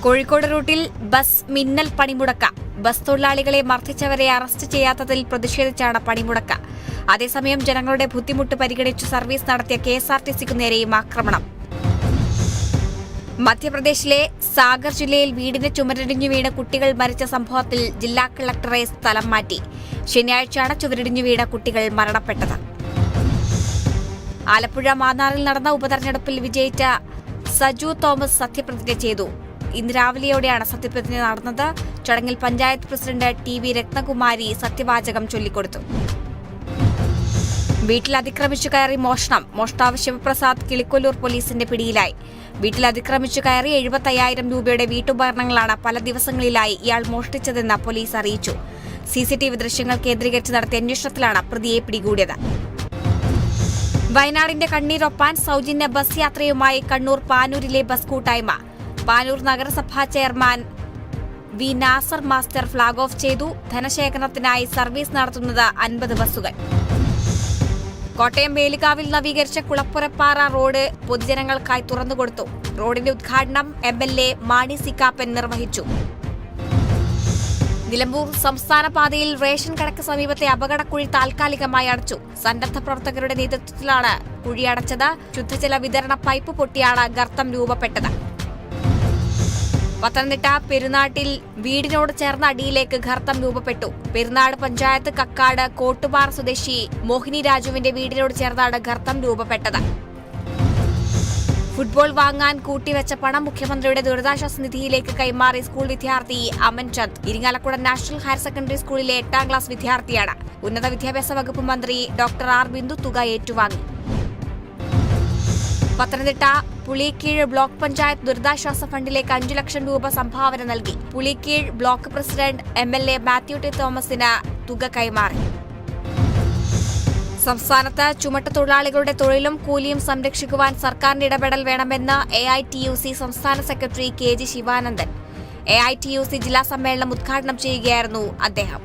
കോഴിക്കോട് റൂട്ടിൽ ബസ് മിന്നൽ പണിമുടക്ക. ബസ് തൊഴിലാളികളെ മർദ്ദിച്ചവരെ അറസ്റ്റ് ചെയ്യാത്തതിൽ പ്രതിഷേധിച്ചാണ് പണിമുടക്ക. അതേസമയം ജനങ്ങളുടെ ബുദ്ധിമുട്ട് പരിഗണിച്ച് സർവീസ് നടത്തിയ കെഎസ്ആർടിസിക്കു നേരെയും ആക്രമണം. മധ്യപ്രദേശിലെ സാഗർ ജില്ലയിൽ വീടിന് ചുമരിടിഞ്ഞു വീണ് കുട്ടികൾ മരിച്ച സംഭവത്തിൽ ജില്ലാ കളക്ടറെ സ്ഥലം മാറ്റി. ശനിയാഴ്ചയാണ് ചുവരിടിഞ്ഞു വീണ കുട്ടികൾ മരണപ്പെട്ടത്. ആലപ്പുഴ മാന്നാറിൽ നടന്ന ഉപതെരഞ്ഞെടുപ്പിൽ വിജയിച്ച സജു തോമസ് സത്യപ്രതിജ്ഞ ചെയ്തു. ഇന്ന് രാവിലെയോടെയാണ് സത്യപ്രതിജ്ഞ നടന്നത്. ചടങ്ങിൽ പഞ്ചായത്ത് പ്രസിഡന്റ് TV രത്നകുമാരി സത്യവാചകം ചൊല്ലിക്കൊടുത്തു. വീട്ടിൽ അതിക്രമിച്ചു കയറി മോഷണം. മോഷ്ടാവ് ശിവപ്രസാദ് കിളിക്കൊല്ലൂർ പോലീസിന്റെ പിടിയിലായി. വീട്ടിൽ അതിക്രമിച്ചു കയറി 75,000 രൂപയുടെ വീട്ടുപകരണങ്ങളാണ് പല ദിവസങ്ങളിലായി ഇയാൾ മോഷ്ടിച്ചതെന്ന് പോലീസ് അറിയിച്ചു. CCTV ദൃശ്യങ്ങൾ കേന്ദ്രീകരിച്ച് നടത്തിയ അന്വേഷണത്തിലാണ് പ്രതിയെ പിടികൂടിയത്. വയനാടിന്റെ കണ്ണീരൊപ്പാൻ സൗജന്യ ബസ് യാത്രയുമായി കണ്ണൂർ പാനൂരിലെ ബസ് കൂട്ടായ്മ. പാനൂർ നഗരസഭാ chairman V Nasar master flag off ചെയ്തു. ധനശേഖരണത്തിനായി സർവീസ് നടത്തുന്നത് 50 ബസ്സുകൾ. കോട്ടയം വേലിക്കാവിൽ നവീകരിച്ച കുളപ്പുരപ്പാറ റോഡ് പൊതുജനങ്ങൾക്കായി തുറന്നുകൊടുത്തു. റോഡിന്റെ ഉദ്ഘാടനം MLA മാണി സി കാപ്പൻ നിർവഹിച്ചു. നിലമ്പൂർ സംസ്ഥാന പാതയിൽ റേഷൻ കടക്ക് സമീപത്തെ അപകടക്കുഴി താൽക്കാലികമായി അടച്ചു. സന്നദ്ധ പ്രവർത്തകരുടെ നേതൃത്വത്തിലാണ് കുഴി അടച്ചത്. ശുദ്ധജല വിതരണ പൈപ്പ് പൊട്ടിയാണ് ഗർത്തം രൂപപ്പെട്ടത്. പത്തനംതിട്ട പെരുന്നാട്ടിൽ വീടിനോട് ചേർന്ന അടിയിലേക്ക് ഗർത്തം രൂപപ്പെട്ടു. പെരുന്നാട് പഞ്ചായത്ത് കക്കാട് കോട്ടുപാറ സ്വദേശി മോഹിനി രാജുവിന്റെ വീടിനോട് ചേർന്നാണ് ഗർത്തം രൂപപ്പെട്ടത്. ഫുട്ബോൾ വാങ്ങാൻ കൂട്ടിവെച്ച പണം മുഖ്യമന്ത്രിയുടെ ദുരിതാശ്വാസ നിധിയിലേക്ക് കൈമാറി സ്കൂൾ വിദ്യാർത്ഥി Aman Chand. Irinjalakuda national higher secondary സ്കൂളിലെ 8ാം ക്ലാസ് വിദ്യാർത്ഥിയാണ്. ഉന്നത വിദ്യാഭ്യാസ വകുപ്പ് മന്ത്രി ഡോക്ടർ ആർ ബിന്ദു തുക ഏറ്റുവാങ്ങി. പത്തനംതിട്ട പുളിക്കീഴ് ബ്ലോക്ക് പഞ്ചായത്ത് ദുരിതാശ്വാസ ഫണ്ടിലേക്ക് 5 ലക്ഷം രൂപ സംഭാവന നൽകി. Pulikeezh block president MLA Mathew T തോമസിന് തുക കൈമാറി. സംസ്ഥാനത്ത് ചുമട്ടുതൊഴിലാളികളുടെ തൊഴിലും കൂലിയും സംരക്ഷിക്കുവാൻ സർക്കാരിന്റെ ഇടപെടൽ വേണമെന്ന് AITUC സംസ്ഥാന സെക്രട്ടറി KG ശിവാനന്ദൻ. AITUC ജില്ലാ സമ്മേളനം ഉദ്ഘാടനം ചെയ്യുകയായിരുന്നു അദ്ദേഹം.